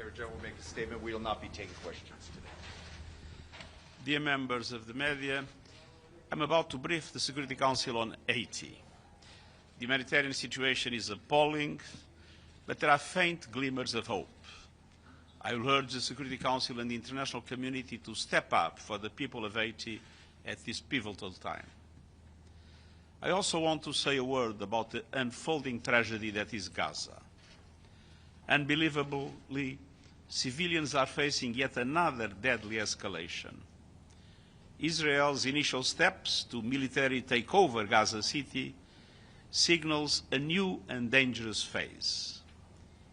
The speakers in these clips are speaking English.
Secretary General will make a statement. We will not be taking questions today. Dear members of the media, I'm about to brief the Security Council on Haiti. The humanitarian situation is appalling, but there are faint glimmers of hope. I will urge the Security Council and the international community to step up for the people of Haiti at this pivotal time. I also want to say a word about the unfolding tragedy that is Gaza. Unbelievably, civilians are facing yet another deadly escalation. Israel's initial steps to militarily take over Gaza City signals a new and dangerous phase.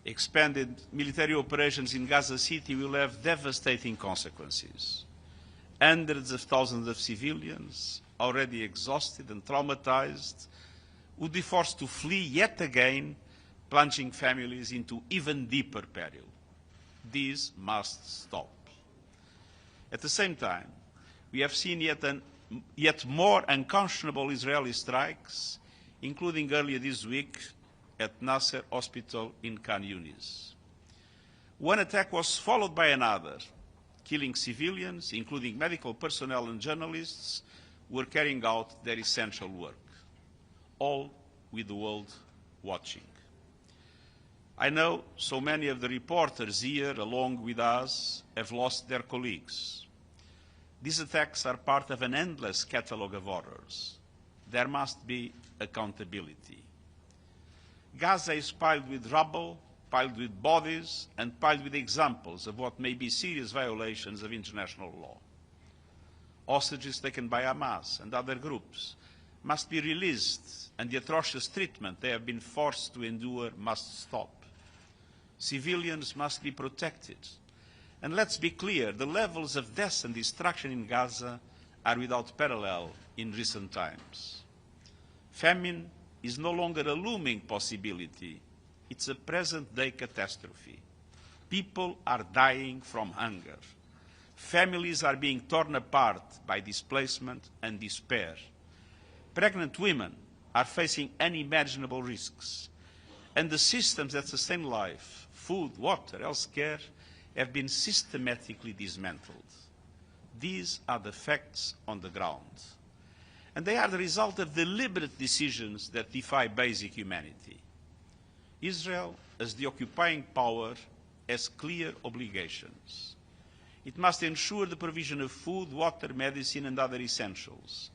Expanded military operations in Gaza City will have devastating consequences. Hundreds of thousands of civilians, already exhausted and traumatized, would be forced to flee yet again, plunging families into even deeper peril. This must stop. At the same time, we have seen yet more unconscionable Israeli strikes, including earlier this week at Nasser Hospital in Khan Yunis. One attack was followed by another, killing civilians, including medical personnel and journalists, who were carrying out their essential work, all with the world watching. I know so many of the reporters here, along with us, have lost their colleagues. These attacks are part of an endless catalogue of horrors. There must be accountability. Gaza is piled with rubble, piled with bodies, and piled with examples of what may be serious violations of international law. Hostages taken by Hamas and other groups must be released, and the atrocious treatment they have been forced to endure must stop. Civilians must be protected. And let's be clear, the levels of death and destruction in Gaza are without parallel in recent times. Famine is no longer a looming possibility. It's a present-day catastrophe. People are dying from hunger. Families are being torn apart by displacement and despair. Pregnant women are facing unimaginable risks. And the systems that sustain life, food, water, health care, have been systematically dismantled. These are the facts on the ground. And they are the result of deliberate decisions that defy basic humanity. Israel, as the occupying power, has clear obligations. It must ensure the provision of food, water, medicine, and other essentials.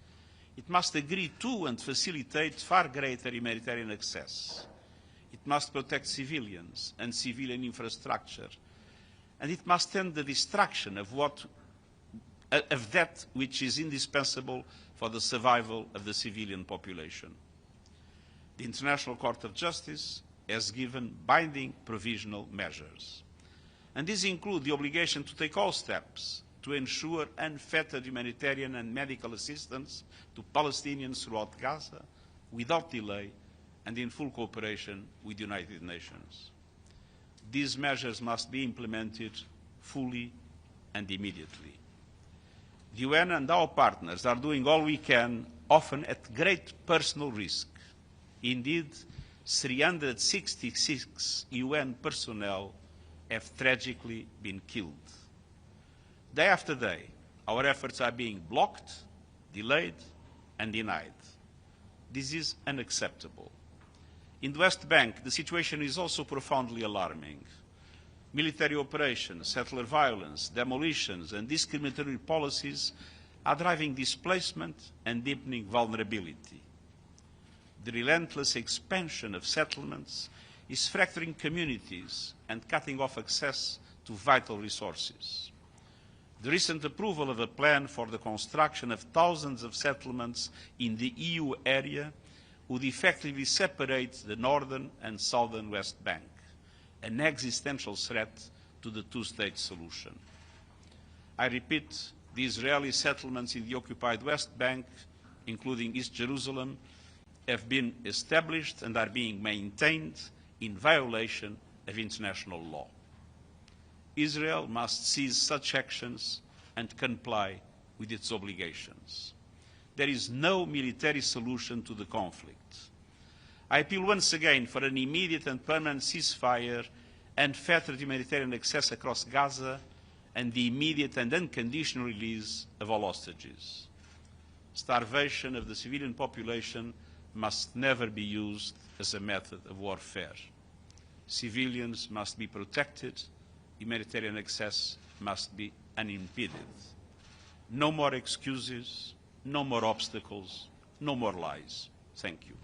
It must agree to and facilitate far greater humanitarian access. It must protect civilians and civilian infrastructure. And it must end the destruction of that which is indispensable for the survival of the civilian population. The International Court of Justice has given binding provisional measures. And these include the obligation to take all steps to ensure unfettered humanitarian and medical assistance to Palestinians throughout Gaza without delay and in full cooperation with the United Nations. These measures must be implemented fully and immediately. The UN and our partners are doing all we can, often at great personal risk. Indeed, 366 UN personnel have tragically been killed. Day after day, our efforts are being blocked, delayed, and denied. This is unacceptable. In the West Bank, the situation is also profoundly alarming. Military operations, settler violence, demolitions, and discriminatory policies are driving displacement and deepening vulnerability. The relentless expansion of settlements is fracturing communities and cutting off access to vital resources. The recent approval of a plan for the construction of thousands of settlements in the EU area would effectively separate the northern and southern West Bank, an existential threat to the two-state solution. I repeat, the Israeli settlements in the occupied West Bank, including East Jerusalem, have been established and are being maintained in violation of international law. Israel must cease such actions and comply with its obligations. There is no military solution to the conflict. I appeal once again for an immediate and permanent ceasefire unfettered humanitarian access across Gaza, and the immediate and unconditional release of all hostages. Starvation of the civilian population must never be used as a method of warfare. Civilians must be protected. Humanitarian access must be unimpeded. No more excuses, no more obstacles, no more lies. Thank you.